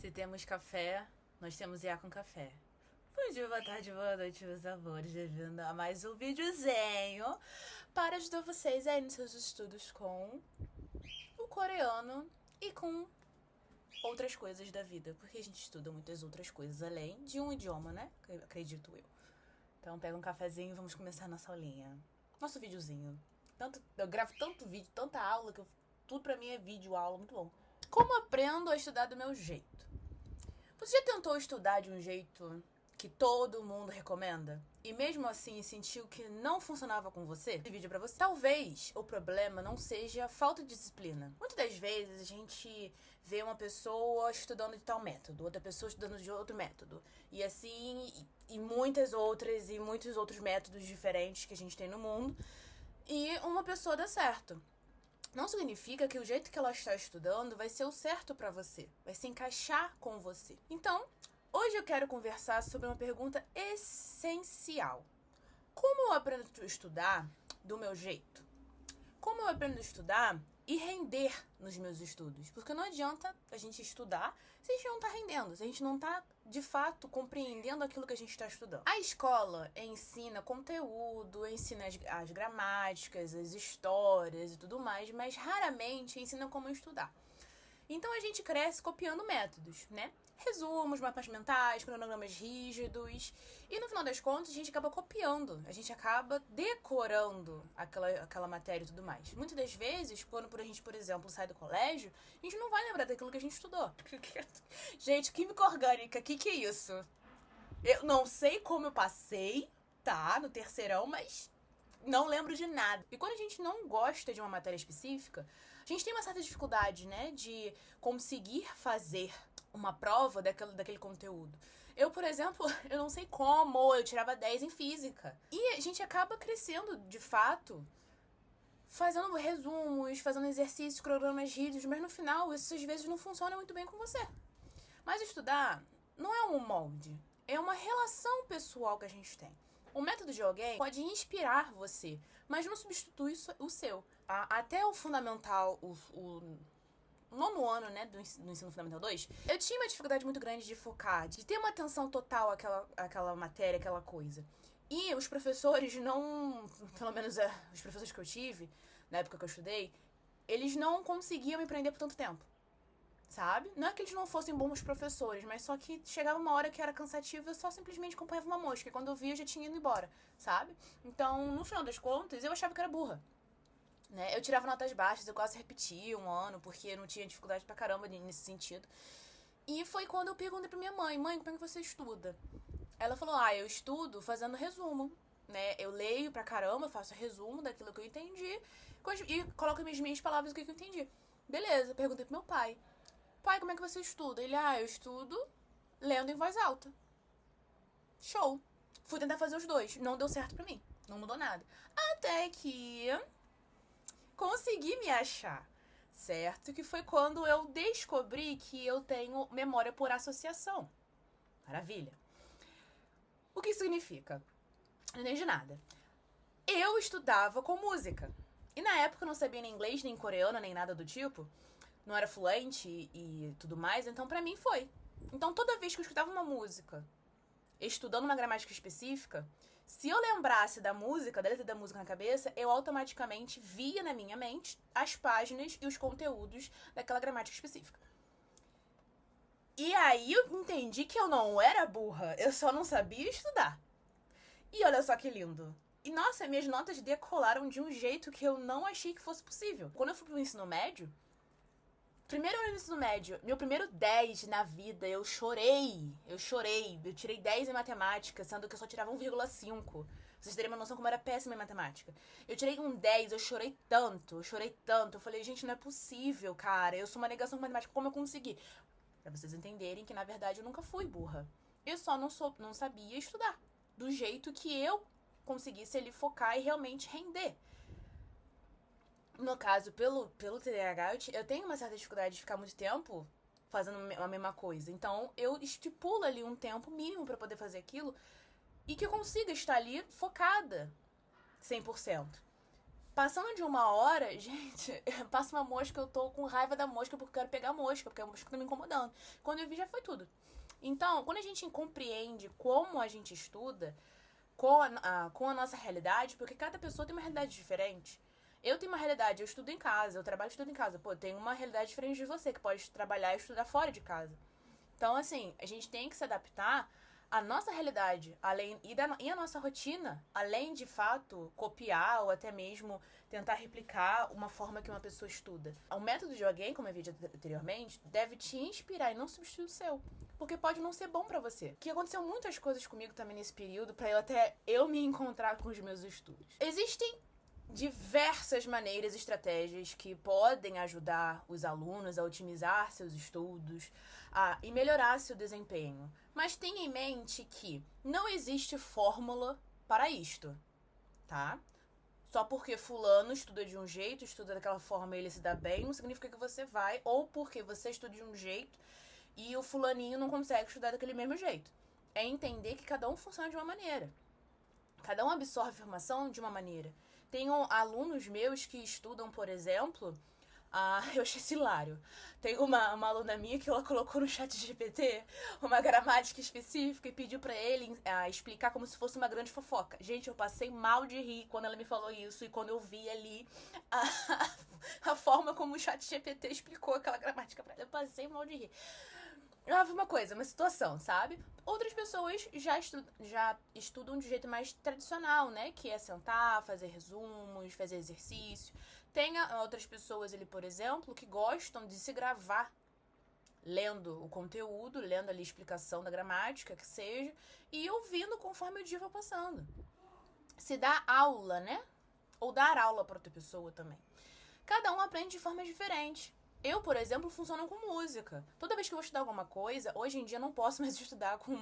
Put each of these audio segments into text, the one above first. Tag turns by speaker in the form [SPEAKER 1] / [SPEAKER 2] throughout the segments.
[SPEAKER 1] Se temos café, nós temos IA com café. Bom dia, boa tarde, boa noite, meus amores. Bem-vindo a mais um videozinho para ajudar vocês aí nos seus estudos com o coreano e com outras coisas da vida. Porque a gente estuda muitas outras coisas além de um idioma, né? Acredito eu. Então pega um cafezinho e vamos começar a nossa aulinha. Nosso videozinho. Eu gravo tanto vídeo, tanta aula, que tudo pra mim é vídeo, aula, muito bom. Como aprendo a estudar do meu jeito? Você já tentou estudar de um jeito que todo mundo recomenda? E mesmo assim sentiu que não funcionava com você? Esse vídeo é pra você. Talvez o problema não seja a falta de disciplina. Muitas das vezes a gente vê uma pessoa estudando de tal método, outra pessoa estudando de outro método. E assim, e muitos outros métodos diferentes que a gente tem no mundo. E uma pessoa dá certo. Não significa que o jeito que ela está estudando vai ser o certo para você, vai se encaixar com você. Então, hoje eu quero conversar sobre uma pergunta essencial. Como eu aprendo a estudar do meu jeito? Como eu aprendo a estudar e render nos meus estudos? Porque não adianta a gente estudar se a gente não está rendendo, se a gente não está, de fato, compreendendo aquilo que a gente está estudando. A escola ensina conteúdo, ensina as gramáticas, as histórias e tudo mais, mas raramente ensina como estudar. Então a gente cresce copiando métodos, né? Resumos, mapas mentais, cronogramas rígidos. E no final das contas, a gente acaba copiando. A gente acaba decorando aquela matéria e tudo mais. Muitas das vezes, quando a gente, por exemplo, sai do colégio, a gente não vai lembrar daquilo que a gente estudou. Gente, química orgânica, que é isso? Eu não sei como eu passei, tá? No terceirão, mas não lembro de nada. E quando a gente não gosta de uma matéria específica, a gente tem uma certa dificuldade, né, de conseguir fazer uma prova daquele conteúdo. Eu, por exemplo, eu não sei como, eu tirava 10 em física. E a gente acaba crescendo, de fato, fazendo resumos, fazendo exercícios, programas rígidos, mas no final, isso às vezes não funciona muito bem com você. Mas estudar não é um molde, é uma relação pessoal que a gente tem. O método de alguém pode inspirar você, mas não substitui o seu. Até o fundamental, o nono ano, né, do ensino fundamental 2, eu tinha uma dificuldade muito grande de focar, de ter uma atenção total àquela matéria, aquela coisa. E os professores não, pelo menos os professores que eu tive, na época que eu estudei, eles não conseguiam me prender por tanto tempo. Sabe? Não é que eles não fossem bons professores, mas só que chegava uma hora que era cansativo e eu só simplesmente acompanhava uma mosca. E quando eu via, eu já tinha ido embora, sabe? Então, no final das contas, eu achava que era burra. Né? Eu tirava notas baixas, eu quase repetia um ano, porque eu não tinha dificuldade pra caramba nesse sentido. E foi quando eu perguntei pra minha mãe, como é que você estuda? Ela falou, eu estudo fazendo resumo. Né? Eu leio pra caramba, faço resumo daquilo que eu entendi e coloco as minhas palavras o que eu entendi. Beleza, perguntei pro meu pai. Pai, como é que você estuda? Ele, eu estudo lendo em voz alta. Show. Fui tentar fazer os dois. Não deu certo pra mim. Não mudou nada. Até que consegui me achar. Certo? Que foi quando eu descobri que eu tenho memória por associação. Maravilha. O que significa? Não entendi nada. Eu estudava com música. E na época eu não sabia nem inglês, nem coreano, nem nada do tipo. Não era fluente e tudo mais, então pra mim foi. Então toda vez que eu escutava uma música, estudando uma gramática específica, se eu lembrasse da música, da letra da música na cabeça, eu automaticamente via na minha mente as páginas e os conteúdos daquela gramática específica. E aí eu entendi que eu não era burra, eu só não sabia estudar. E olha só que lindo. E nossa, minhas notas decolaram de um jeito que eu não achei que fosse possível. Quando eu fui pro ensino médio, primeiro ano do ensino médio, meu primeiro 10 na vida, eu chorei. Eu tirei 10 em matemática, sendo que eu só tirava 1,5. Vocês terem uma noção como eu era péssima em matemática. Eu tirei um 10, eu chorei tanto. Eu falei, gente, não é possível, cara. Eu sou uma negação com matemática, como eu consegui? Pra vocês entenderem que, na verdade, eu nunca fui burra. Eu só não sabia estudar. Do jeito que eu conseguisse ali focar e realmente render. No caso, pelo TDAH, eu tenho uma certa dificuldade de ficar muito tempo fazendo a mesma coisa. Então, eu estipulo ali um tempo mínimo pra poder fazer aquilo e que eu consiga estar ali focada 100%. Passando de 1 hora, gente, passa uma mosca, eu tô com raiva da mosca porque eu quero pegar a mosca, porque a mosca tá me incomodando. Quando eu vi, já foi tudo. Então, quando a gente compreende como a gente estuda com a nossa realidade, porque cada pessoa tem uma realidade diferente. Eu tenho uma realidade, eu estudo em casa, eu trabalho e estudo em casa. Pô, tem uma realidade diferente de você, que pode trabalhar e estudar fora de casa. Então, assim, a gente tem que se adaptar à nossa realidade e à nossa rotina, além de fato copiar ou até mesmo tentar replicar uma forma que uma pessoa estuda. O método de alguém, como eu vi anteriormente, deve te inspirar e não substituir o seu. Porque pode não ser bom pra você. Que aconteceu muitas coisas comigo também nesse período, pra eu me encontrar com os meus estudos. Existem diversas maneiras e estratégias que podem ajudar os alunos a otimizar seus estudos e melhorar seu desempenho. Mas tenha em mente que não existe fórmula para isto, tá? Só porque fulano estuda de um jeito, estuda daquela forma e ele se dá bem, não significa que você vai, ou porque você estuda de um jeito e o fulaninho não consegue estudar daquele mesmo jeito. É entender que cada um funciona de uma maneira. Cada um absorve a informação de uma maneira. Tenho alunos meus que estudam, por exemplo, eu achei isso hilário. Tem uma aluna minha que ela colocou no chat GPT uma gramática específica e pediu pra ele explicar como se fosse uma grande fofoca. Gente, eu passei mal de rir quando ela me falou isso e quando eu vi ali a forma como o chat GPT explicou aquela gramática pra ela. Eu passei mal de rir. Uma situação, sabe? Outras pessoas já estudam de jeito mais tradicional, né? Que é sentar, fazer resumos, fazer exercício. Tem outras pessoas ali, por exemplo, que gostam de se gravar lendo o conteúdo, lendo ali a explicação da gramática, que seja, e ouvindo conforme o dia vai passando. Se dá aula, né? Ou dar aula para outra pessoa também. Cada um aprende de forma diferente. Eu, por exemplo, funciono com música. Toda vez que eu vou estudar alguma coisa, hoje em dia eu não posso mais estudar com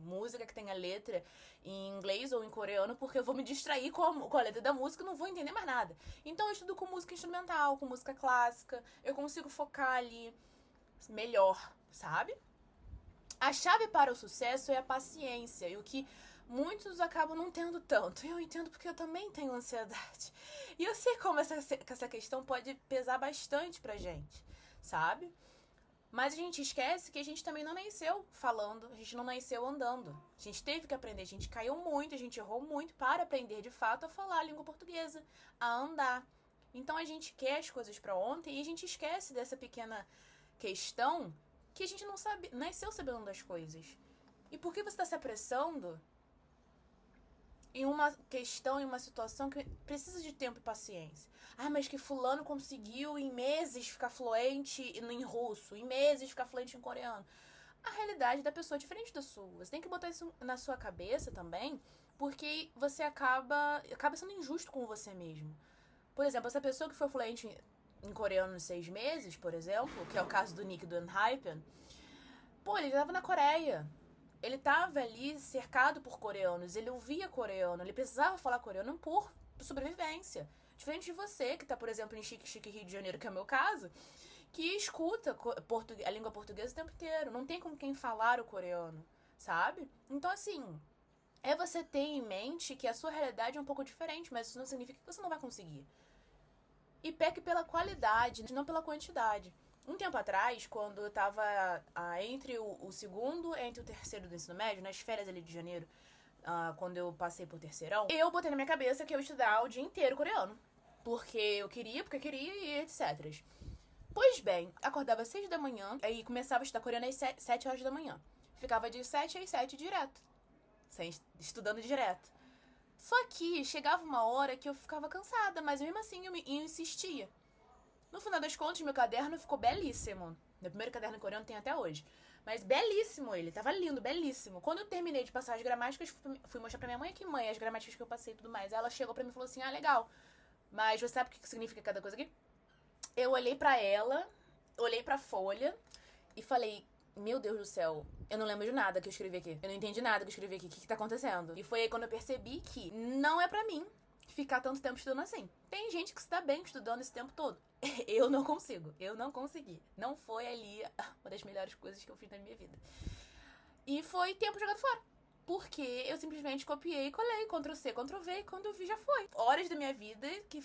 [SPEAKER 1] música que tenha letra em inglês ou em coreano, porque eu vou me distrair com a letra da música e não vou entender mais nada. Então eu estudo com música instrumental, com música clássica, eu consigo focar ali melhor, sabe? A chave para o sucesso é a paciência, e o que muitos acabam não tendo tanto. Eu entendo porque eu também tenho ansiedade. E eu sei como essa questão pode pesar bastante pra gente, sabe? Mas a gente esquece que a gente também não nasceu falando, a gente não nasceu andando. A gente teve que aprender, a gente caiu muito, a gente errou muito para aprender de fato a falar a língua portuguesa, a andar. Então a gente quer as coisas pra ontem e a gente esquece dessa pequena questão que a gente não sabe, nasceu sabendo das coisas. E por que você está se apressando em uma questão, em uma situação que precisa de tempo e paciência? Mas que fulano conseguiu em meses ficar fluente em russo, em meses ficar fluente em coreano. A realidade da pessoa é diferente da sua. Você tem que botar isso na sua cabeça também, porque você acaba sendo injusto com você mesmo. Por exemplo, essa pessoa que foi fluente em coreano em 6 meses, por exemplo, que é o caso do Nick do Enhypen, pô, ele estava na Coreia. Ele estava ali cercado por coreanos, ele ouvia coreano, ele precisava falar coreano por sobrevivência. Diferente de você, que tá, por exemplo, em Chique Rio de Janeiro, que é o meu caso, que escuta a língua portuguesa o tempo inteiro, não tem com quem falar o coreano, sabe? Então, assim, é você ter em mente que a sua realidade é um pouco diferente, mas isso não significa que você não vai conseguir. E peque pela qualidade, não pela quantidade. Um tempo atrás, quando eu tava entre o segundo e entre o terceiro do ensino médio, nas férias ali de janeiro, quando eu passei por terceirão, eu botei na minha cabeça que eu ia estudar o dia inteiro coreano. Porque eu queria e etc. Pois bem, acordava às 6 da manhã e começava a estudar coreano às 7 horas da manhã. Ficava de 7 às 7 direto. Estudando direto. Só que chegava uma hora que eu ficava cansada, mas mesmo assim eu insistia. No final das contas, meu caderno ficou belíssimo. Meu primeiro caderno em coreano tem até hoje. Mas belíssimo ele, tava lindo, belíssimo. Quando eu terminei de passar as gramáticas, fui mostrar pra minha mãe aqui, mãe, as gramáticas que eu passei e tudo mais. Aí ela chegou pra mim e falou assim, legal. Mas você sabe o que significa cada coisa aqui? Eu olhei pra ela, olhei pra folha e falei, meu Deus do céu, eu não lembro de nada que eu escrevi aqui. Eu não entendi nada que eu escrevi aqui. O que tá acontecendo? E foi aí quando eu percebi que não é pra mim ficar tanto tempo estudando assim. Tem gente que se dá bem estudando esse tempo todo. Eu não consigo. Eu não consegui. Não foi ali uma das melhores coisas que eu fiz na minha vida. E foi tempo jogado fora. Porque eu simplesmente copiei e colei, Ctrl+C, Ctrl+V, e quando eu vi já foi. Horas da minha vida que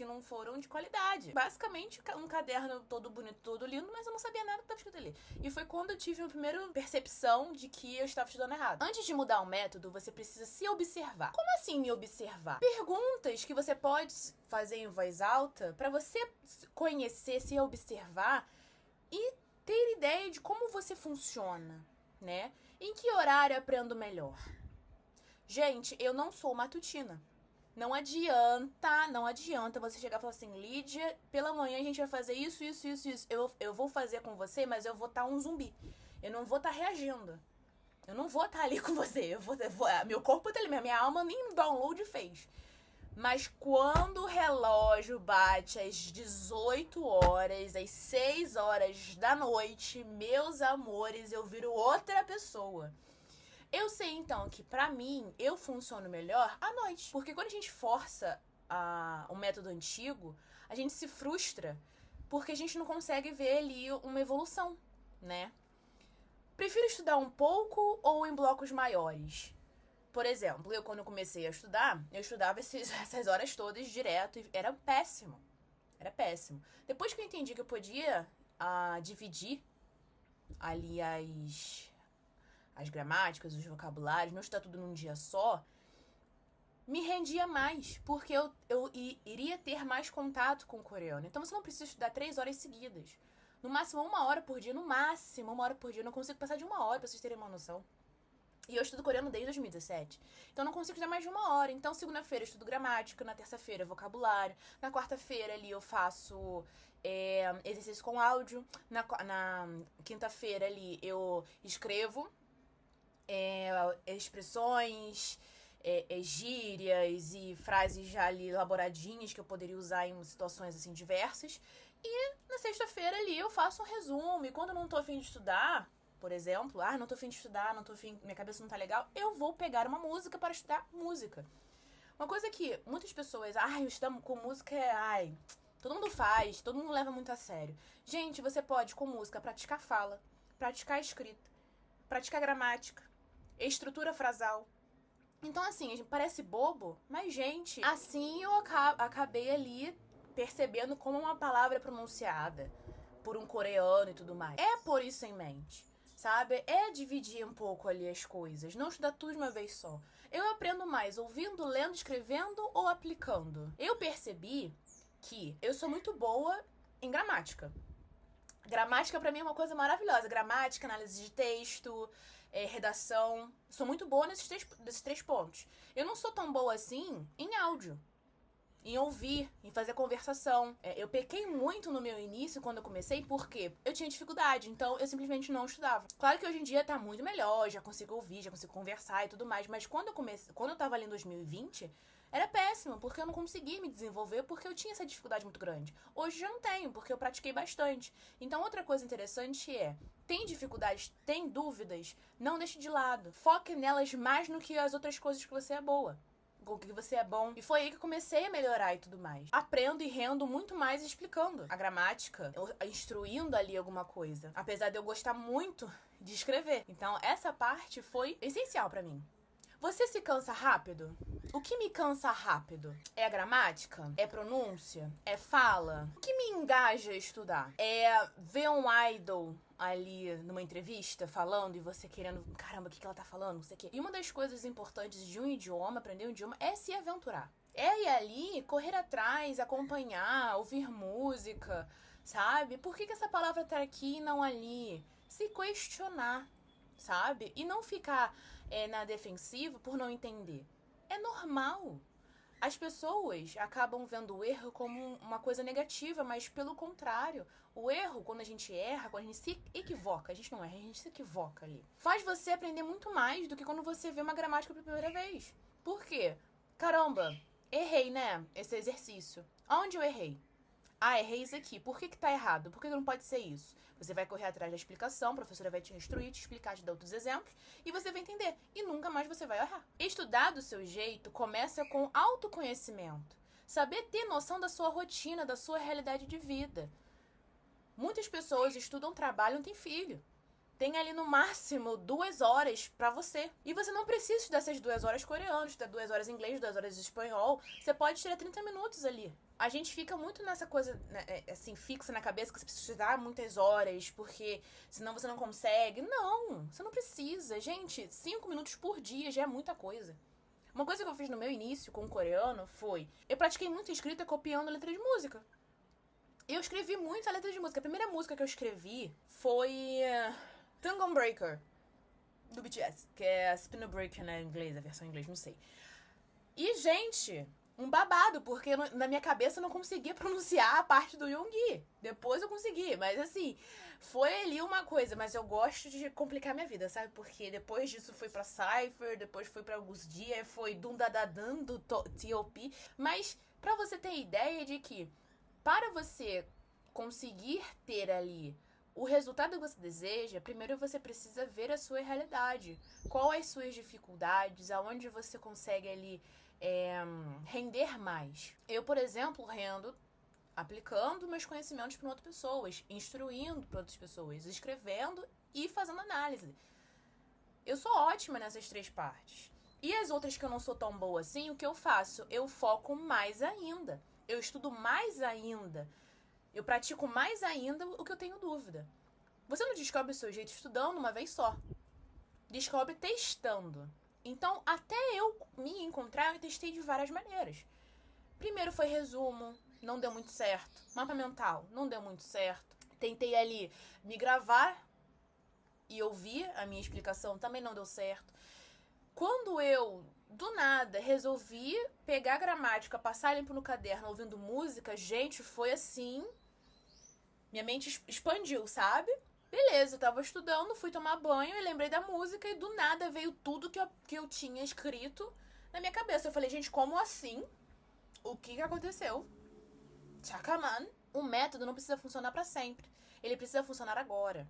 [SPEAKER 1] não foram de qualidade. Basicamente, um caderno todo bonito, todo lindo, mas eu não sabia nada que estava escrito ali. E foi quando eu tive a primeira percepção de que eu estava estudando errado. Antes de mudar o método, você precisa se observar. Como assim me observar? Perguntas que você pode fazer em voz alta para você conhecer, se observar e ter ideia de como você funciona, né? Em que horário aprendo melhor? Gente, eu não sou matutina. Não adianta você chegar e falar assim, Lídia, pela manhã a gente vai fazer isso. Eu vou fazer com você, mas eu vou estar um zumbi. Eu não vou estar reagindo. Eu não vou estar ali com você. Meu corpo tá ali, minha alma nem download fez. Mas quando o relógio bate às 18 horas, às 6 horas da noite, meus amores, eu viro outra pessoa. Eu sei, então, que pra mim, eu funciono melhor à noite. Porque quando a gente força o método antigo, a gente se frustra porque a gente não consegue ver ali uma evolução, né? Prefiro estudar um pouco ou em blocos maiores? Por exemplo, eu quando comecei a estudar, eu estudava essas horas todas direto e era péssimo. Era péssimo. Depois que eu entendi que eu podia dividir ali as gramáticas, os vocabulários, não estudar tudo num dia só, me rendia mais, porque eu iria ter mais contato com o coreano. Então você não precisa estudar 3 horas seguidas. No máximo 1 hora por dia, no máximo 1 hora por dia. Eu não consigo passar de 1 hora, pra vocês terem uma noção. E eu estudo coreano desde 2017. Então eu não consigo estudar mais de 1 hora. Então segunda-feira eu estudo gramática, na terça-feira vocabulário, na quarta-feira ali eu faço exercício com áudio, na quinta-feira ali eu escrevo expressões, gírias e frases já ali elaboradinhas que eu poderia usar em situações assim diversas. E na sexta-feira ali eu faço um resumo. E quando eu não tô afim de estudar, por exemplo, não tô afim de estudar, minha cabeça não tá legal, eu vou pegar uma música para estudar música. Uma coisa que muitas pessoas, estudar com música todo mundo faz, todo mundo leva muito a sério. Gente, você pode com música praticar fala, praticar escrita, praticar gramática, estrutura frasal. Então assim, parece bobo, mas gente, assim eu acabei ali percebendo como uma palavra é pronunciada por um coreano e tudo mais. É por isso em mente. Sabe? É dividir um pouco ali as coisas. Não estudar tudo de uma vez só. Eu aprendo mais ouvindo, lendo, escrevendo ou aplicando. Eu percebi que eu sou muito boa em gramática. Gramática pra mim é uma coisa maravilhosa. Gramática, análise de texto, redação. Sou muito boa nesses três pontos. Eu não sou tão boa assim em áudio. Em ouvir, em fazer conversação. Eu pequei muito no meu início, quando eu comecei, porque eu tinha dificuldade, então eu simplesmente não estudava. Claro que hoje em dia tá muito melhor, já consigo ouvir, já consigo conversar e tudo mais, mas quando eu tava ali em 2020, era péssimo, porque eu não conseguia me desenvolver, porque eu tinha essa dificuldade muito grande. Hoje já não tenho, porque eu pratiquei bastante. Então outra coisa interessante tem dificuldades, tem dúvidas, não deixe de lado. Foque nelas mais do que as outras coisas que você é boa. O que você é bom. E foi aí que eu comecei a melhorar e tudo mais. Aprendo e rendo muito mais explicando a gramática, instruindo ali alguma coisa. Apesar de eu gostar muito de escrever. Então, essa parte foi essencial pra mim. Você se cansa rápido? O que me cansa rápido? É a gramática? É pronúncia? É fala? O que me engaja a estudar? É ver um idol ali numa entrevista falando e você querendo, caramba, o que ela tá falando? Não sei o quê. E uma das coisas importantes de um idioma, aprender um idioma, é se aventurar. É ir ali, correr atrás, acompanhar, ouvir música, sabe? Por que essa palavra tá aqui e não ali? Se questionar, sabe? E não ficar na defensiva por não entender. É normal. As pessoas acabam vendo o erro como uma coisa negativa, mas pelo contrário, o erro, quando a gente erra, quando a gente se equivoca, a gente não erra, a gente se equivoca ali, faz você aprender muito mais do que quando você vê uma gramática pela primeira vez. Por quê? Caramba, errei, né? Esse exercício. Aonde eu errei? Errei isso aqui. Por que tá errado? Por que não pode ser isso? Você vai correr atrás da explicação, a professora vai te instruir, te explicar, te dar outros exemplos, e você vai entender. E nunca mais você vai errar. Estudar do seu jeito começa com autoconhecimento. Saber ter noção da sua rotina, da sua realidade de vida. Muitas pessoas estudam, trabalham, têm filho. tem ali no máximo 2 horas pra você. E você não precisa estudar essas 2 horas coreano, estudar 2 horas inglês, 2 horas espanhol. Você pode tirar 30 minutos ali. A gente fica muito nessa coisa, né, assim, fixa na cabeça que você precisa estudar muitas horas, porque senão você não consegue. Não, você não precisa. Gente, 5 minutos por dia já é muita coisa. Uma coisa que eu fiz no meu início com o coreano foi... Eu pratiquei muito escrita copiando letra de música. Eu escrevi muito a letra de música. A primeira música que eu escrevi foi Gangnam Breaker, do BTS, que é Spin Breaker na inglês, a versão em inglês, não sei. E, gente, um babado, porque na minha cabeça eu não conseguia pronunciar a parte do Yoongi. Depois eu consegui, mas assim, foi ali uma coisa. Mas eu gosto de complicar minha vida, sabe? Porque depois disso foi pra Cypher, depois foi pra alguns dias, foi Dundadadan do T.O.P. Mas pra você ter ideia de que, para você conseguir ter ali o resultado que você deseja, primeiro você precisa ver a sua realidade. Quais as suas dificuldades, aonde você consegue ali render mais. Eu, por exemplo, rendo aplicando meus conhecimentos para outras pessoas, instruindo para outras pessoas, escrevendo e fazendo análise. Eu sou ótima nessas 3 partes. E as outras que eu não sou tão boa assim, o que eu faço? Eu foco mais ainda. Eu estudo mais ainda. Eu pratico mais ainda o que eu tenho dúvida. Você não descobre o seu jeito estudando uma vez só. Descobre testando. Então, até eu me encontrar, eu testei de várias maneiras. Primeiro foi resumo, não deu muito certo. Mapa mental, não deu muito certo. Tentei ali me gravar e ouvir a minha explicação, também não deu certo. Quando eu, do nada, resolvi pegar a gramática, passar limpo no caderno ouvindo música, gente, foi assim... Minha mente expandiu, sabe? Beleza, eu tava estudando, fui tomar banho e lembrei da música e do nada veio tudo que eu tinha escrito na minha cabeça. Eu falei, gente, como assim? O que aconteceu? Chakaman. O método não precisa funcionar pra sempre. Ele precisa funcionar agora.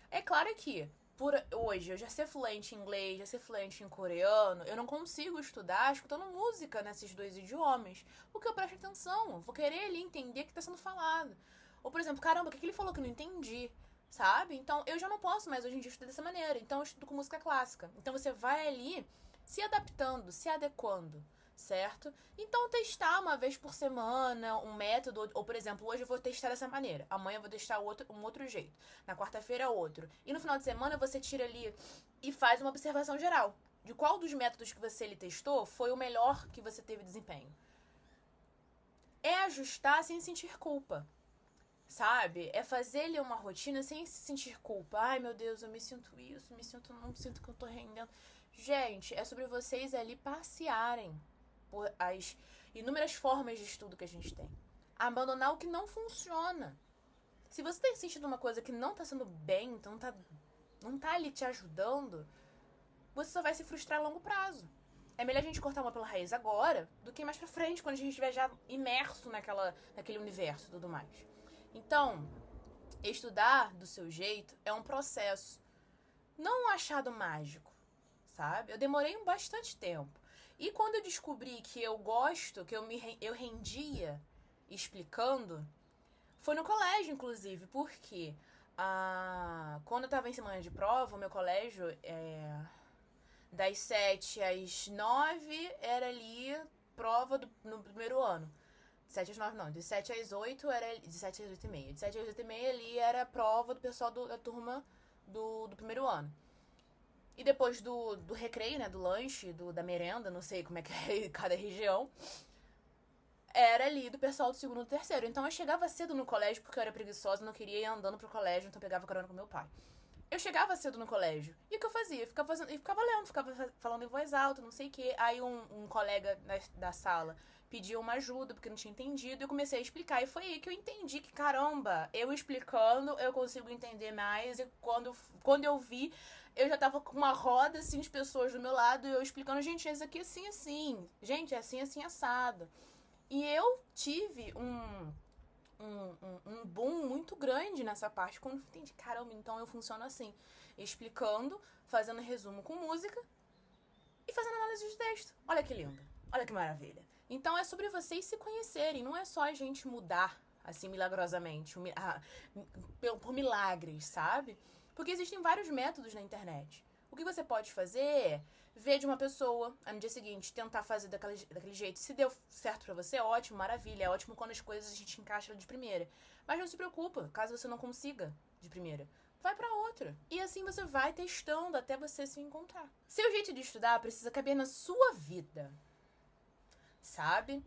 [SPEAKER 1] É claro que, por hoje, eu já ser fluente em inglês, já ser fluente em coreano, eu não consigo estudar escutando música nesses 2 idiomas. Porque eu presto atenção, eu vou querer ali entender o que tá sendo falado. Ou, por exemplo, caramba, o que ele falou que eu não entendi? Sabe? Então, eu já não posso mais hoje em dia estudar dessa maneira. Então, eu estudo com música clássica. Então, você vai ali se adaptando, se adequando, certo? Então, testar uma vez por semana um método. Ou, por exemplo, hoje eu vou testar dessa maneira. Amanhã eu vou testar um outro jeito. Na quarta-feira, outro. E no final de semana, você tira ali e faz uma observação geral. De qual dos métodos que você ali testou foi o melhor que você teve desempenho. É ajustar sem sentir culpa. Sabe? É fazer-lhe uma rotina sem se sentir culpa. Ai, meu Deus, eu me sinto isso, não sinto que eu tô rendendo. Gente, é sobre vocês ali passearem por as inúmeras formas de estudo que a gente tem. Abandonar o que não funciona. Se você tem sentido uma coisa que não tá sendo bem, então não tá ali te ajudando, você só vai se frustrar a longo prazo. É melhor a gente cortar uma pela raiz agora do que mais pra frente, quando a gente estiver já imerso naquele universo e tudo mais. Então, estudar do seu jeito é um processo. Não um achado mágico, sabe? Eu demorei bastante tempo. E quando eu descobri que eu gosto, que eu rendia explicando, foi no colégio, inclusive. Porque quando eu tava em semana de prova, o meu colégio, das 7 às 9, era ali prova no primeiro ano. De 7 às 9 não, de 7 às 8 era de 7 às 8 e meia. De 7 às 8 e meia ali era a prova do pessoal da turma do primeiro ano. E depois do recreio, né, do lanche, da merenda, não sei como é que é cada região, era ali do pessoal do segundo e do terceiro. Então eu chegava cedo no colégio porque eu era preguiçosa, não queria ir andando pro colégio, então eu pegava carona com meu pai. Eu chegava cedo no colégio. E o que eu fazia? Eu ficava lendo, ficava falando em voz alta, não sei o quê. Aí um colega da sala pediu uma ajuda porque não tinha entendido. E eu comecei a explicar. E foi aí que eu entendi que, caramba, eu explicando, eu consigo entender mais. E quando eu vi, eu já tava com uma roda, assim, de pessoas do meu lado. E eu explicando, gente, isso aqui é assim, assim. Gente, é assim, assim, assado. E eu tive um boom muito grande nessa parte, quando eu entendi, caramba, então eu funciono assim, explicando, fazendo resumo com música e fazendo análise de texto. Olha que lindo, olha que maravilha. Então é sobre vocês se conhecerem, não é só a gente mudar, assim, milagrosamente, por milagres, sabe? Porque existem vários métodos na internet. O que você pode fazer é ver de uma pessoa, aí no dia seguinte tentar fazer daquele jeito. Se deu certo pra você, ótimo, maravilha. É ótimo quando as coisas a gente encaixa de primeira. Mas não se preocupa, caso você não consiga de primeira. Vai pra outra. E assim você vai testando até você se encontrar. Seu jeito de estudar precisa caber na sua vida. Sabe?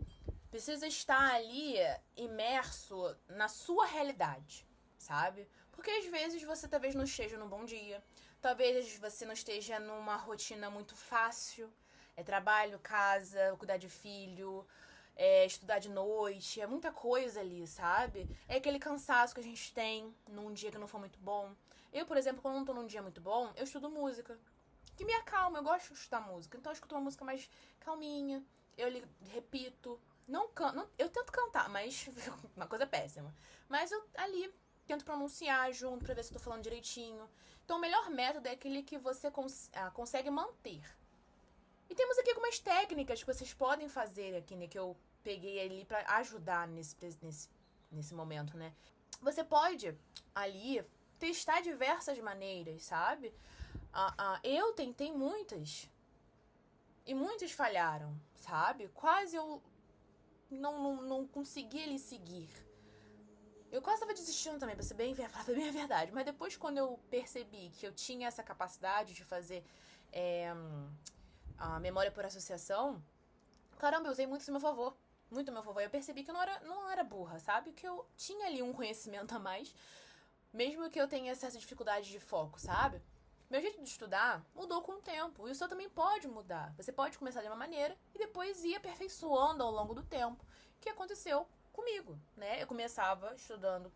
[SPEAKER 1] Precisa estar ali imerso na sua realidade. Sabe? Porque às vezes você talvez não esteja num bom dia. Talvez você não esteja numa rotina muito fácil. É trabalho, casa, cuidar de filho, estudar de noite. É muita coisa ali, sabe? É aquele cansaço que a gente tem num dia que não for muito bom. Eu, por exemplo, quando não tô num dia muito bom, eu estudo música. Que me acalma, eu gosto de estudar música. Então eu escuto uma música mais calminha. Eu repito. Não canto, eu tento cantar, mas uma coisa péssima. Mas eu ali tento pronunciar junto pra ver se eu tô falando direitinho. Então o melhor método é aquele que você consegue manter. E temos aqui algumas técnicas que vocês podem fazer aqui, né? Que eu peguei ali pra ajudar nesse momento, né? Você pode ali testar diversas maneiras, sabe? Eu tentei muitas. E muitas falharam, sabe? Quase eu não consegui ele seguir. Eu quase tava desistindo também, pra ser bem a verdade. Mas depois, quando eu percebi que eu tinha essa capacidade de fazer a memória por associação, caramba, eu usei muito a meu favor. Muito a meu favor. Eu percebi que eu não era burra, sabe? Que eu tinha ali um conhecimento a mais, mesmo que eu tenha certa dificuldade de foco, sabe? Meu jeito de estudar mudou com o tempo. E o seu também pode mudar. Você pode começar de uma maneira e depois ir aperfeiçoando ao longo do tempo. O que aconteceu comigo, né? Eu começava estudando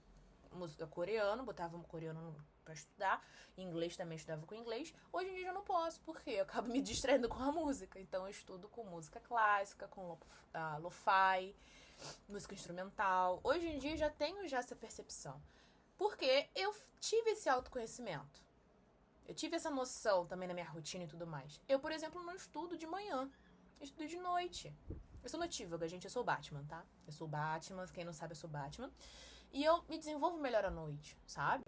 [SPEAKER 1] música coreana, botava um coreano pra estudar, inglês também estudava com inglês. Hoje em dia eu não posso, porque eu acabo me distraindo com a música. Então eu estudo com música clássica, com lo-fi, música instrumental. Hoje em dia eu já tenho essa percepção, porque eu tive esse autoconhecimento. Eu tive essa noção também na minha rotina e tudo mais. Eu, por exemplo, não estudo de manhã, eu estudo de noite. Eu sou notívaga, gente, eu sou Batman, tá? Eu sou Batman, quem não sabe, eu sou Batman. E eu me desenvolvo melhor à noite, sabe?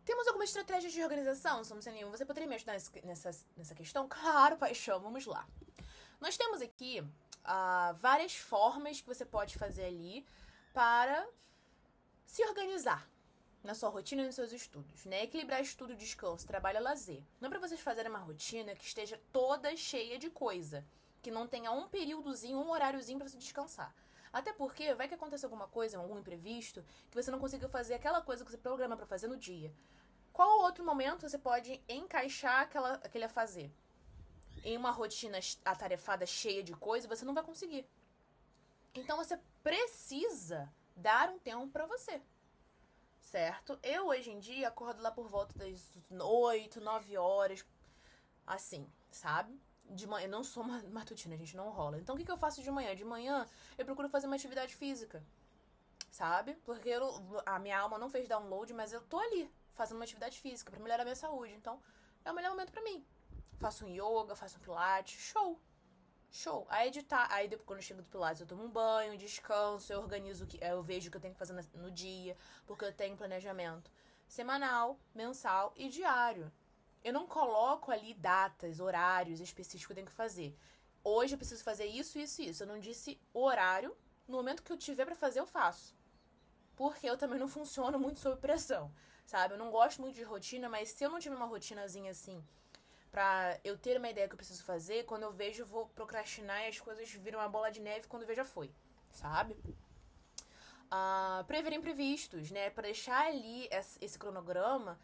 [SPEAKER 1] Temos algumas estratégias de organização, Samsoninho. Você poderia me ajudar nessa questão? Claro, paixão, vamos lá. Nós temos aqui várias formas que você pode fazer ali para se organizar na sua rotina e nos seus estudos, né? Equilibrar estudo, descanso, trabalho e lazer. Não é pra vocês fazerem uma rotina que esteja toda cheia de coisa, que não tenha um períodozinho, um horáriozinho pra você descansar. Até porque vai que acontece alguma coisa, algum imprevisto, que você não conseguiu fazer aquela coisa que você programa pra fazer no dia. Qual outro momento você pode encaixar aquele a fazer? Em uma rotina atarefada cheia de coisa, você não vai conseguir. Então você precisa dar um tempo pra você. Certo? Eu, hoje em dia, acordo lá por volta das 8, 9 horas, assim, sabe? De manhã, eu não sou matutina, gente, não rola. Então, o que eu faço de manhã? De manhã, eu procuro fazer uma atividade física, sabe? Porque a minha alma não fez download, mas eu tô ali, fazendo uma atividade física pra melhorar a minha saúde. Então, é o melhor momento pra mim. Faço um yoga, faço um pilates, show! Show. Aí depois, quando eu chego do Pilates, eu tomo um banho, descanso, eu organizo eu vejo o que eu tenho que fazer no dia, porque eu tenho planejamento semanal, mensal e diário. Eu não coloco ali datas, horários específicos que eu tenho que fazer. Hoje eu preciso fazer isso, isso e isso. Eu não disse horário. No momento que eu tiver pra fazer, eu faço. Porque eu também não funciono muito sob pressão, sabe? Eu não gosto muito de rotina, mas se eu não tiver uma rotinazinha assim, pra eu ter uma ideia que eu preciso fazer, quando eu vejo, eu vou procrastinar e as coisas viram uma bola de neve quando eu vejo já foi, sabe? Prever imprevistos, né? Pra deixar ali esse cronograma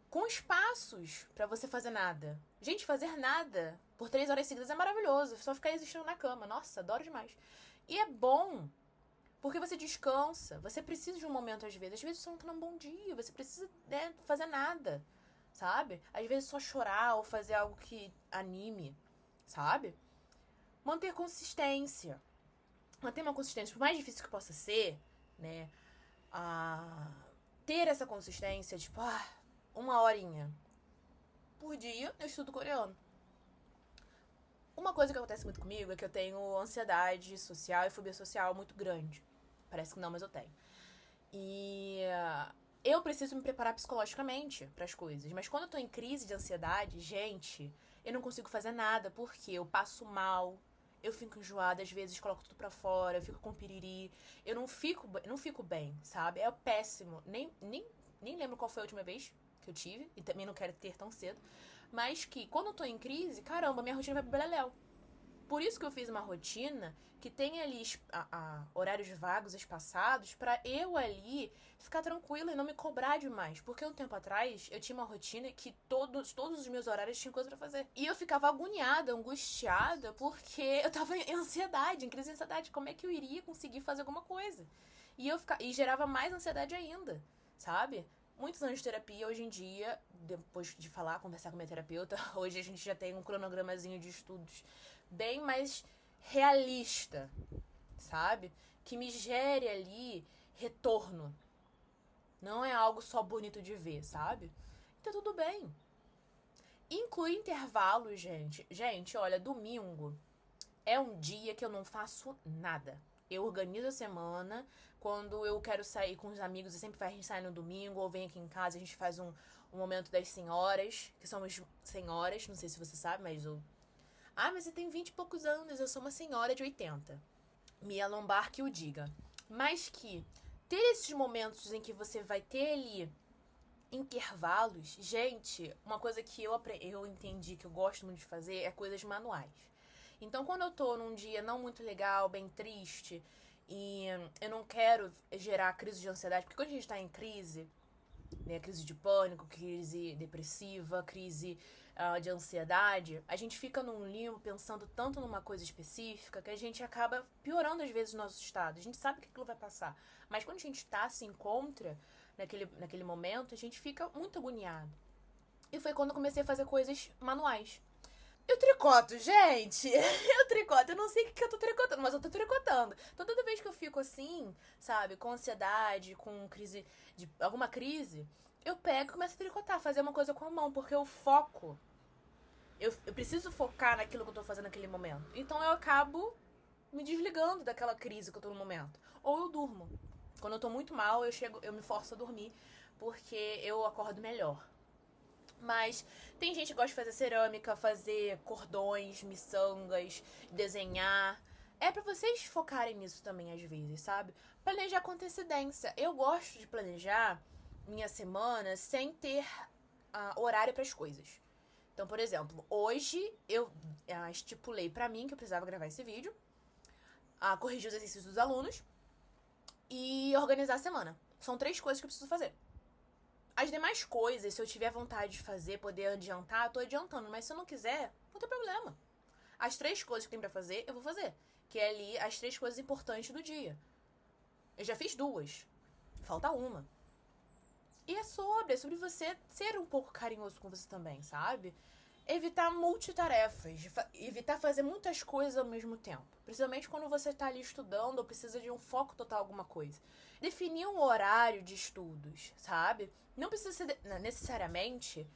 [SPEAKER 1] com espaços pra você fazer nada. Gente, fazer nada por 3 horas seguidas é maravilhoso. Só ficar existindo na cama. Nossa, adoro demais. E é bom, porque você descansa. Você precisa de um momento às vezes. Às vezes você não tá num bom dia. Você precisa, né, fazer nada. Sabe? Às vezes só chorar ou fazer algo que anime, sabe? Manter consistência. Manter uma consistência, por mais difícil que possa ser, né? Ter essa consistência, tipo, 1 horinha por dia eu estudo coreano. Uma coisa que acontece muito comigo é que eu tenho ansiedade social e fobia social muito grande. Parece que não, mas eu tenho. E eu preciso me preparar psicologicamente para as coisas. Mas quando eu tô em crise de ansiedade, gente, eu não consigo fazer nada, porque eu passo mal, eu fico enjoada, às vezes coloco tudo pra fora, eu fico com piriri. Eu não fico bem, sabe? É péssimo. Nem lembro qual foi a última vez que eu tive, e também não quero ter tão cedo. Mas que, quando eu tô em crise, caramba, minha rotina vai pro beleléu. Por isso que eu fiz uma rotina que tem ali horários vagos, espaçados, pra eu ali ficar tranquila e não me cobrar demais. Porque um tempo atrás eu tinha uma rotina que todos os meus horários tinham coisa pra fazer. E eu ficava agoniada, angustiada, porque eu tava em ansiedade, em crise de ansiedade. Como é que eu iria conseguir fazer alguma coisa? E gerava mais ansiedade ainda, sabe? Muitos anos de terapia hoje em dia, depois de conversar com minha terapeuta, hoje a gente já tem um cronogramazinho de estudos bem mais realista, sabe? Que me gere ali retorno. Não é algo só bonito de ver, sabe? Então tudo bem. Inclui intervalos, gente. Gente, olha, domingo é um dia que eu não faço nada. Eu organizo a semana. Quando eu quero sair com os amigos, eu sempre a gente sai no domingo, ou vem aqui em casa, a gente faz um momento das senhoras, que somos senhoras, não sei se você sabe, mas eu... Ah, mas você tem 20 e poucos anos, eu sou uma senhora de 80. Minha lombar que o diga. Mas que ter esses momentos em que você vai ter ali intervalos, gente, uma coisa que eu entendi que eu gosto muito de fazer é coisas manuais. Então, quando eu tô num dia não muito legal, bem triste, e eu não quero gerar crise de ansiedade, porque quando a gente tá em crise, né, crise de pânico, crise depressiva, crise de ansiedade, a gente fica num limbo pensando tanto numa coisa específica que a gente acaba piorando às vezes o nosso estado. A gente sabe que aquilo vai passar, mas quando a gente se encontra naquele momento, a gente fica muito agoniado. E foi quando eu comecei a fazer coisas manuais. Eu tricoto, gente. Eu tricoto. Eu não sei o que eu tô tricotando, mas eu tô tricotando. Então, toda vez que eu fico assim, sabe, com ansiedade, com alguma crise, eu pego e começo a tricotar, fazer uma coisa com a mão, porque eu foco. Eu preciso focar naquilo que eu tô fazendo naquele momento. Então, eu acabo me desligando daquela crise que eu tô no momento. Ou eu durmo. Quando eu tô muito mal, eu me forço a dormir, porque eu acordo melhor. Mas tem gente que gosta de fazer cerâmica, fazer cordões, miçangas, desenhar. É pra vocês focarem nisso também às vezes, sabe? Planejar com antecedência. Eu gosto de planejar minha semana sem ter horário pras coisas. Então, por exemplo, hoje eu estipulei pra mim que eu precisava gravar esse vídeo, corrigir os exercícios dos alunos e organizar a semana. São 3 coisas que eu preciso fazer. As demais coisas, se eu tiver vontade de fazer, poder adiantar, eu tô adiantando. Mas se eu não quiser, não tem problema. As 3 coisas que tem pra fazer, eu vou fazer. Que é ali as 3 coisas importantes do dia. Eu já fiz 2. Falta uma. E é sobre você ser um pouco carinhoso com você também, sabe? Evitar multitarefas, evitar fazer muitas coisas ao mesmo tempo. Principalmente quando você está ali estudando ou precisa de um foco total em alguma coisa. Definir um horário de estudos, sabe? Não precisa ser necessariamente,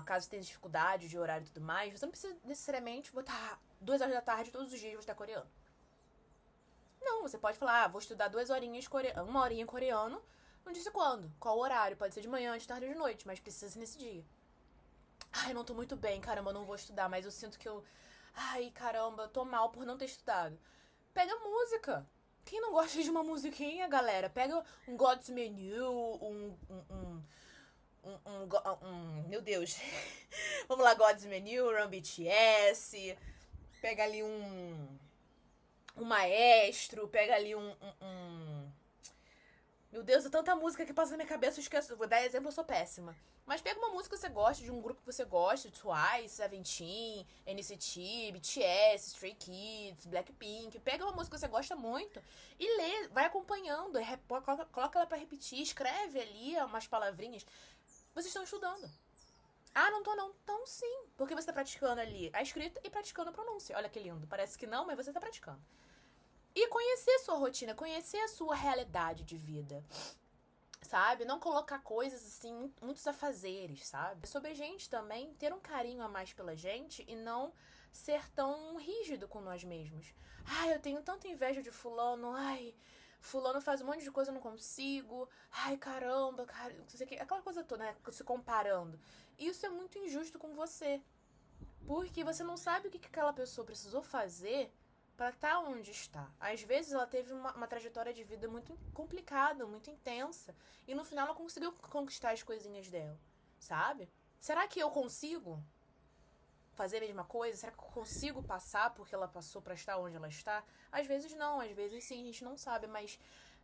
[SPEAKER 1] caso tenha dificuldade de horário e tudo mais, você não precisa necessariamente botar 2 horas da tarde todos os dias você está coreano. Não, você pode falar, vou estudar 2 horinhas coreano, 1 horinha coreano, não disse quando, qual horário, pode ser de manhã, de tarde ou de noite, mas precisa ser nesse dia. Ai, eu não tô muito bem, caramba, eu não vou estudar, mas eu sinto que eu... Ai, caramba, eu tô mal por não ter estudado. Pega música. Quem não gosta de uma musiquinha, galera? Pega um God's Menu, meu Deus. Vamos lá, God's Menu, Run BTS. Pega ali um maestro, pega ali Meu Deus, é tanta música que passa na minha cabeça, eu esqueço. Vou dar exemplo, eu sou péssima. Mas pega uma música que você gosta, de um grupo que você gosta, Twice, Seventeen, NCT, BTS, Stray Kids, Blackpink. Pega uma música que você gosta muito e lê, vai acompanhando, coloca ela pra repetir, escreve ali umas palavrinhas. Vocês estão estudando. Ah, não tô não. Então sim, porque você tá praticando ali a escrita e praticando a pronúncia. Olha que lindo, parece que não, mas você tá praticando. E conhecer sua rotina, conhecer a sua realidade de vida. Sabe? Não colocar coisas assim, muitos afazeres, sabe? É sobre a gente também ter um carinho a mais pela gente e não ser tão rígido com nós mesmos. Ai, eu tenho tanta inveja de fulano. Ai, fulano faz um monte de coisa, eu não consigo. Ai, caramba, cara, não sei o que. Aquela coisa toda, né? Se comparando. Isso é muito injusto com você. Porque você não sabe o que aquela pessoa precisou fazer pra estar onde está. Às vezes ela teve uma trajetória de vida muito complicada, muito intensa. E no final ela conseguiu conquistar as coisinhas dela, sabe? Será que eu consigo fazer a mesma coisa? Será que eu consigo passar porque ela passou pra estar onde ela está? Às vezes não, às vezes sim, a gente não sabe, mas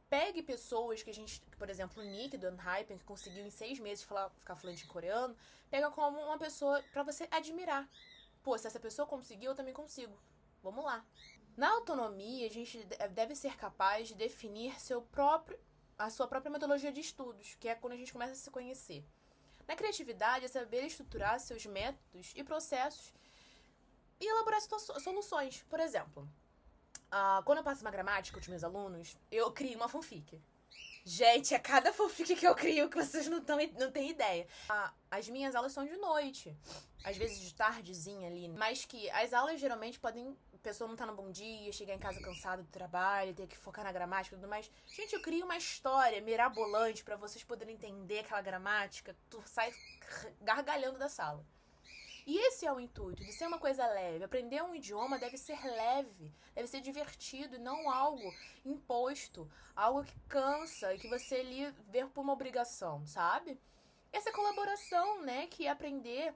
[SPEAKER 1] pegue pessoas que a gente, por exemplo, o Nick do Unhypen, que conseguiu em 6 meses ficar fluente em coreano, pega como uma pessoa pra você admirar. Pô, se essa pessoa conseguiu, eu também consigo. Vamos lá. Na autonomia, a gente deve ser capaz de definir a sua própria metodologia de estudos, que é quando a gente começa a se conhecer. Na criatividade, é saber estruturar seus métodos e processos e elaborar soluções. Por exemplo, quando eu passo uma gramática com os meus alunos, eu crio uma fanfic. Gente, é cada fanfic que eu crio que vocês não têm ideia. As minhas aulas são de noite, às vezes de tardezinha ali, mas que as aulas geralmente podem... A pessoa não tá no bom dia, chegar em casa cansado do trabalho, ter que focar na gramática e tudo mais. Gente, eu crio uma história mirabolante pra vocês poderem entender aquela gramática. Tu sai gargalhando da sala. E esse é o intuito, de ser uma coisa leve. Aprender um idioma deve ser leve, deve ser divertido e não algo imposto, algo que cansa e que você ali vê por uma obrigação, sabe? Essa colaboração, né, que é aprender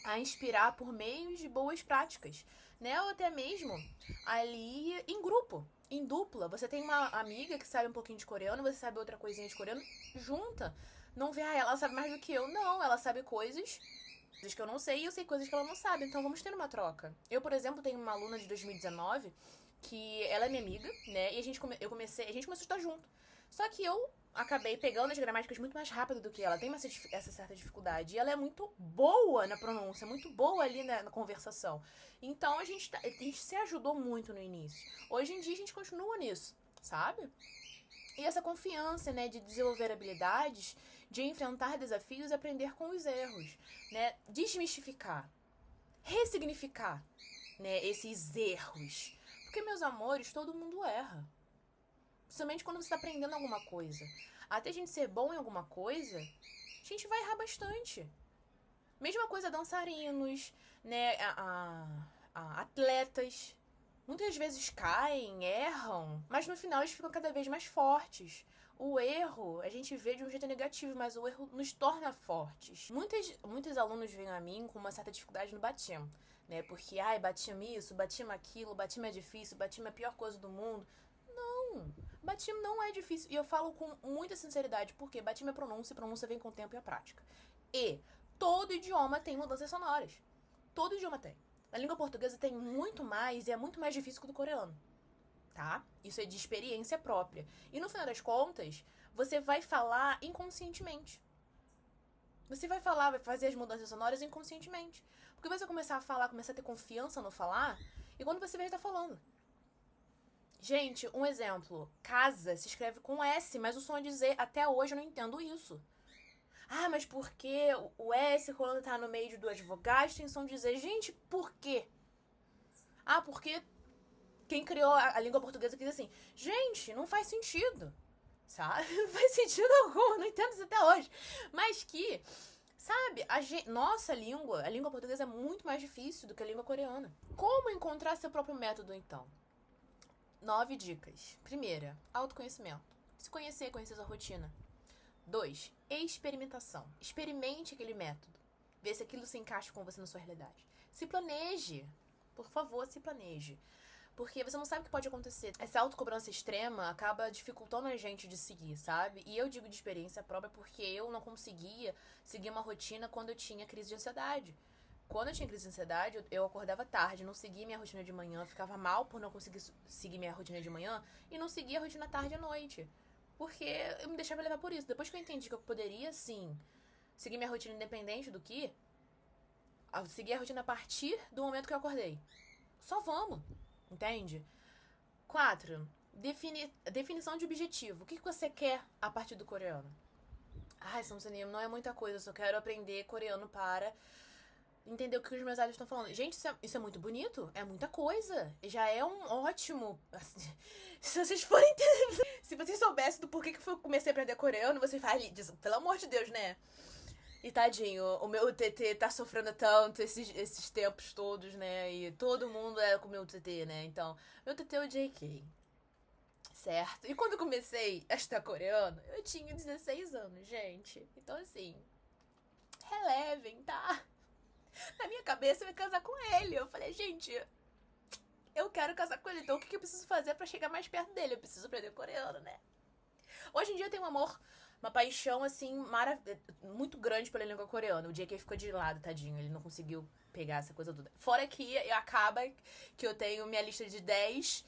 [SPEAKER 1] a inspirar por meio de boas práticas, né, ou até mesmo ali em grupo, em dupla. Você tem uma amiga que sabe um pouquinho de coreano, você sabe outra coisinha de coreano, junta. Não vê, ela sabe mais do que eu. Não, ela sabe coisas que eu não sei e eu sei coisas que ela não sabe. Então vamos ter uma troca. Eu, por exemplo, tenho uma aluna de 2019 que ela é minha amiga, né? E a gente começou a estudar junto. Só que eu acabei pegando as gramáticas muito mais rápido do que ela. Tem essa certa dificuldade. E ela é muito boa na pronúncia, muito boa ali na conversação. Então a gente se ajudou muito no início. Hoje em dia a gente continua nisso, sabe? E essa confiança, né, de desenvolver habilidades, de enfrentar desafios e aprender com os erros, né? Desmistificar, ressignificar, né, esses erros. Porque, meus amores, todo mundo erra. Principalmente quando você está aprendendo alguma coisa. Até a gente ser bom em alguma coisa, a gente vai errar bastante. Mesma coisa dançarinos, né, atletas. Muitas vezes caem, erram, mas no final eles ficam cada vez mais fortes. O erro a gente vê de um jeito negativo, mas o erro nos torna fortes. Muitos alunos vêm a mim com uma certa dificuldade no batim, né? Porque, batim isso, batim aquilo, batim é difícil, batim é a pior coisa do mundo. Não, batim não é difícil. E eu falo com muita sinceridade, porque batim é pronúncia, e pronúncia vem com o tempo e a prática. E todo idioma tem mudanças sonoras. Todo idioma tem. A língua portuguesa tem muito mais e é muito mais difícil que o do coreano, tá? Isso é de experiência própria. E no final das contas, você vai falar inconscientemente. Você vai fazer as mudanças sonoras inconscientemente. Porque você começar a falar, começar a ter confiança no falar, e quando você vê, ele tá falando. Gente, um exemplo. Casa se escreve com S, mas o som é de Z. Até hoje eu não entendo isso. Mas por que o S, quando tá no meio de duas vogais, tem som de Z? Gente, por quê? Porque quem criou a língua portuguesa quis assim. Gente, não faz sentido. Sabe? Não faz sentido algum, não entendo isso até hoje. Mas que, sabe, nossa língua, a língua portuguesa é muito mais difícil do que a língua coreana. Como encontrar seu próprio método, então? 9 dicas. Primeira, autoconhecimento. Se conhecer, conhecer sua rotina. 2, experimentação. Experimente aquele método. Vê se aquilo se encaixa com você na sua realidade. Se planeje. Por favor, se planeje. Porque você não sabe o que pode acontecer. Essa autocobrança extrema acaba dificultando a gente de seguir, sabe? E eu digo de experiência própria porque eu não conseguia seguir uma rotina quando eu tinha crise de ansiedade. Quando eu tinha crise de ansiedade, eu acordava tarde, não seguia minha rotina de manhã, ficava mal por não conseguir seguir minha rotina de manhã e não seguia a rotina tarde e à noite. Porque eu me deixava levar por isso. Depois que eu entendi que eu poderia, sim, seguir minha rotina independente do que, seguir a rotina a partir do momento que eu acordei. Só vamos, entende? 4, definição de objetivo. O que você quer a partir do coreano? Samsonim, não é muita coisa, eu só quero aprender coreano para entender o que os meus olhos estão falando. Gente, isso é muito bonito. É muita coisa. Já é um ótimo... Assim, se vocês forem entender... Se vocês soubessem do porquê que eu comecei a aprender coreano, vocês falam, pelo amor de Deus, né? E tadinho, o meu TT tá sofrendo tanto esses tempos todos, né? E todo mundo é com o meu TT, né? Então, meu TT é o JK. Certo? E quando eu comecei a estudar coreano, eu tinha 16 anos, gente. Então, assim, relevem, tá? Na minha cabeça, eu ia casar com ele. Eu falei, gente, eu quero casar com ele. Então, o que eu preciso fazer pra chegar mais perto dele? Eu preciso aprender coreano, né? Hoje em dia, eu tenho um amor, uma paixão, assim, muito grande pela língua coreana. O JK ficou de lado, tadinho. Ele não conseguiu pegar essa coisa toda. Fora que acaba que eu tenho minha lista de 10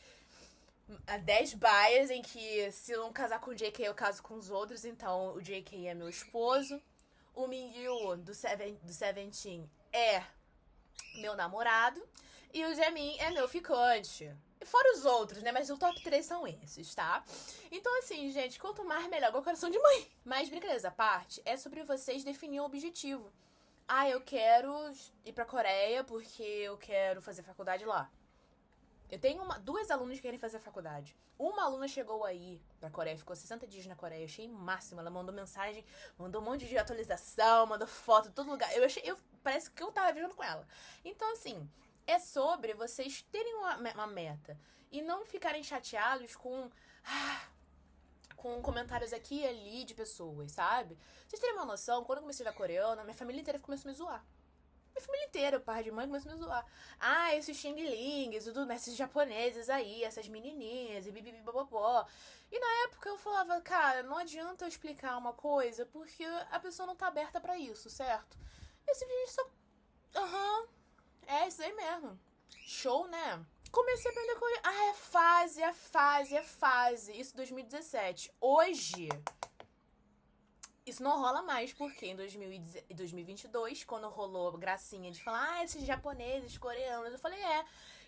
[SPEAKER 1] bias em que se eu não casar com o JK, eu caso com os outros. Então, o JK é meu esposo. O Mingyu, do Seventeen, é meu namorado. E o Jamin é meu ficante. E fora os outros, né? Mas o top 3 são esses, tá? Então, assim, gente, quanto mais melhor, igual coração de mãe. Mas, brincadeiras à parte, é sobre vocês definir um objetivo. Ah, eu quero ir pra Coreia porque eu quero fazer faculdade lá. Eu tenho duas alunas que querem fazer faculdade. Uma aluna chegou aí pra Coreia, ficou 60 dias na Coreia. Eu achei máximo. Ela mandou mensagem, mandou um monte de atualização, mandou foto em todo lugar. Parece que eu tava viajando com ela. Então, assim, é sobre vocês terem uma meta. E não ficarem chateados com comentários aqui e ali de pessoas, sabe? Vocês terem uma noção, quando eu comecei a estudar coreano, minha família inteira começou a me zoar. Minha família inteira, o pai de mãe, começou a me zoar. Ah, esses Xing Lings, esses japoneses aí, essas menininhas, e bibibibobobó. E na época eu falava, cara, não adianta eu explicar uma coisa, porque a pessoa não tá aberta pra isso, certo? Eu simplesmente só... é isso aí mesmo. Show, né? Comecei a aprender coreano. Ah, é fase. Isso 2017. Hoje... Isso não rola mais, porque em 2022, quando rolou a gracinha de falar, esses japoneses, coreanos, eu falei,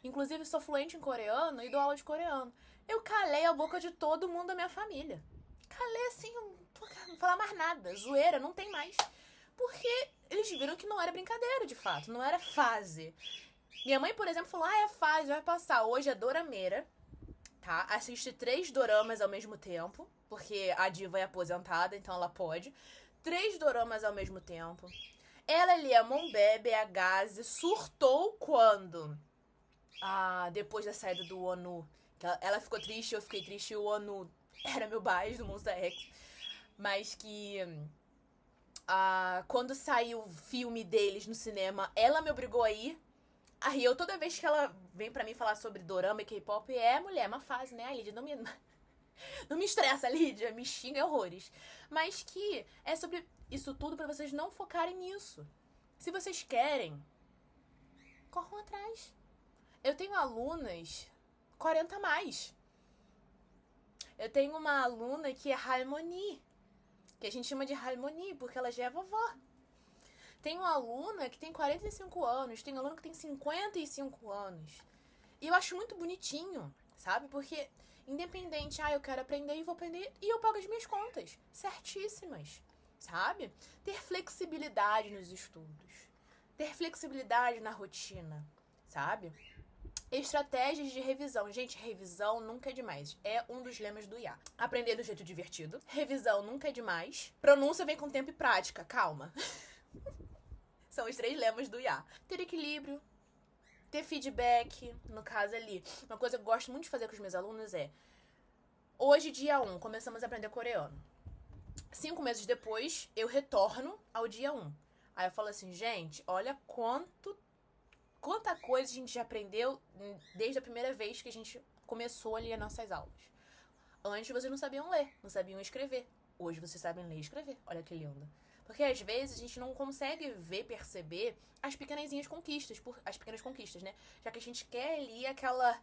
[SPEAKER 1] inclusive sou fluente em coreano e dou aula de coreano. Eu calei a boca de todo mundo da minha família. Calei assim, não falar mais nada, zoeira, não tem mais. Porque eles viram que não era brincadeira, de fato, não era fase. Minha mãe, por exemplo, falou, é fase, vai passar. Hoje é dorameira, tá? Assiste 3 doramas ao mesmo tempo. Porque a diva é aposentada, então ela pode. 3 doramas ao mesmo tempo. Ela lia Monbebe, a Gazi, surtou quando? Depois da saída do ONU. Ela ficou triste, eu fiquei triste, e o ONU era meu bias do Monster X. Mas que... quando saiu o filme deles no cinema, ela me obrigou a ir. Aí eu, toda vez que ela vem pra mim falar sobre dorama e K-pop, mulher, é uma fase, né? Aí não me estressa, Lídia, me xinga horrores. Mas que é sobre isso tudo pra vocês não focarem nisso. Se vocês querem, corram atrás. Eu tenho alunas 40 a mais. Eu tenho uma aluna que é Harmony, que a gente chama de Harmony, porque ela já é vovó. Tem uma aluna que tem 45 anos, tem um aluno que tem 55 anos. E eu acho muito bonitinho, sabe? Porque... independente, eu quero aprender e vou aprender e eu pago as minhas contas. Certíssimas, sabe? Ter flexibilidade nos estudos. Ter flexibilidade na rotina, sabe? Estratégias de revisão. Gente, revisão nunca é demais. É um dos lemas do IA. Aprender do jeito divertido. Revisão nunca é demais. Pronúncia vem com tempo e prática. Calma. São os 3 lemas do IA. Ter equilíbrio. Ter feedback, no caso ali. Uma coisa que eu gosto muito de fazer com os meus alunos é... Hoje, dia 1, começamos a aprender coreano. 5 meses depois, eu retorno ao dia 1. Aí eu falo assim, gente, olha quanta coisa a gente já aprendeu desde a primeira vez que a gente começou ali as nossas aulas. Antes vocês não sabiam ler, não sabiam escrever. Hoje vocês sabem ler e escrever. Olha que lindo. Porque às vezes a gente não consegue perceber as pequenas conquistas, né? Já que a gente quer ali aquela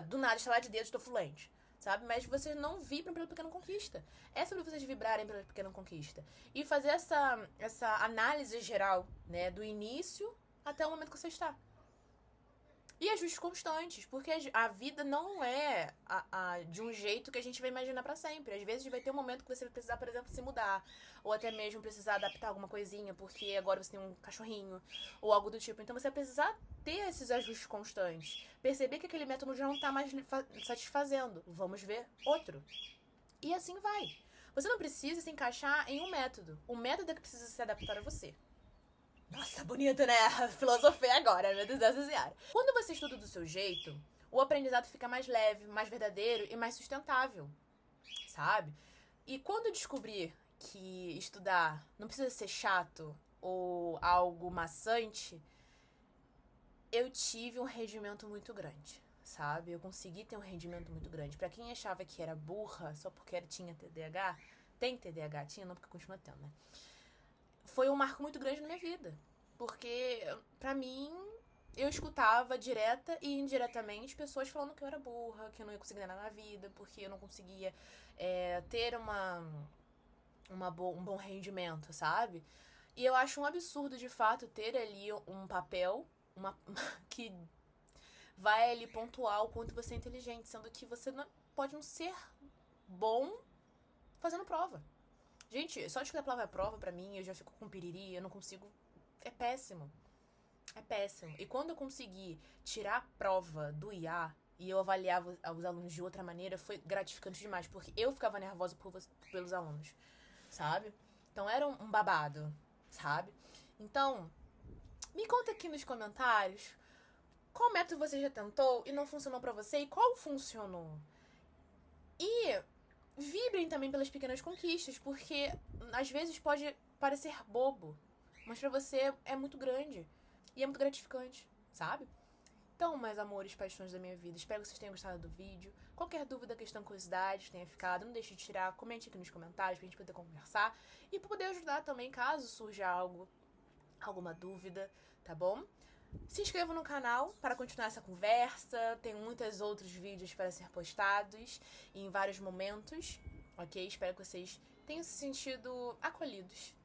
[SPEAKER 1] do nada, estalar de dedos, tô fluente, sabe? Mas vocês não vibram pela pequena conquista. É sobre vocês vibrarem pela pequena conquista. E fazer essa análise geral, né? Do início até o momento que você está. E ajustes constantes, porque a vida não é de um jeito que a gente vai imaginar pra sempre. Às vezes vai ter um momento que você vai precisar, por exemplo, se mudar. Ou até mesmo precisar adaptar alguma coisinha, porque agora você tem um cachorrinho. Ou algo do tipo. Então você vai precisar ter esses ajustes constantes. Perceber que aquele método já não tá mais satisfazendo. Vamos ver outro. E assim vai. Você não precisa se encaixar em um método. O método é que precisa se adaptar a você. Nossa, bonito, né? Filosofei agora, meu Deus da Senhora. Quando você estuda do seu jeito, o aprendizado fica mais leve, mais verdadeiro e mais sustentável, sabe? E quando descobrir que estudar não precisa ser chato ou algo maçante, eu tive um rendimento muito grande, sabe? Eu consegui ter um rendimento muito grande. Pra quem achava que era burra só porque tinha TDAH, tem TDAH, tinha não porque continua tendo, né? Foi um marco muito grande na minha vida. Porque, pra mim, eu escutava direta e indiretamente pessoas falando que eu era burra, que eu não ia conseguir nada na vida, porque eu não conseguia ter um bom rendimento, sabe? E eu acho um absurdo, de fato, ter ali um papel que vai ali pontuar o quanto você é inteligente, sendo que você pode não ser bom fazendo prova. Gente, só de escutar a palavra prova, pra mim, eu já fico com piriri, eu não consigo. É péssimo. É péssimo. E quando eu consegui tirar a prova do IA e eu avaliava os alunos de outra maneira, foi gratificante demais, porque eu ficava nervosa pelos alunos, sabe? Então era um babado, sabe? Então, me conta aqui nos comentários qual método você já tentou e não funcionou pra você e qual funcionou. E vibrem também pelas pequenas conquistas, porque às vezes pode parecer bobo, mas pra você é muito grande e é muito gratificante, sabe? Então, meus amores, paixões da minha vida, espero que vocês tenham gostado do vídeo. Qualquer dúvida, questão, curiosidade, tenha ficado, não deixe de tirar, comente aqui nos comentários pra gente poder conversar e pra poder ajudar também caso surja alguma dúvida, tá bom? Se inscreva no canal para continuar essa conversa. Tem muitos outros vídeos para ser postados em vários momentos, ok? Espero que vocês tenham se sentido acolhidos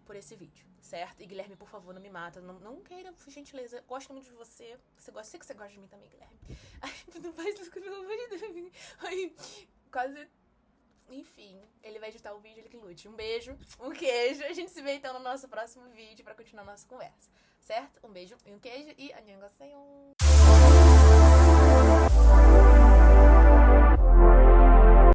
[SPEAKER 1] por esse vídeo, certo? E Guilherme, por favor, não me mata. Não queira, por gentileza. Gosto muito de você. Sei que você gosta de mim também, Guilherme. Ai, não faz isso, pelo amor de Deus. Ai, quase... Enfim, ele vai editar o vídeo, ele que lute. Um beijo, um queijo. A gente se vê então no nosso próximo vídeo para continuar a nossa conversa. Certo? Um beijo e um queijo e annyeonghaseyo.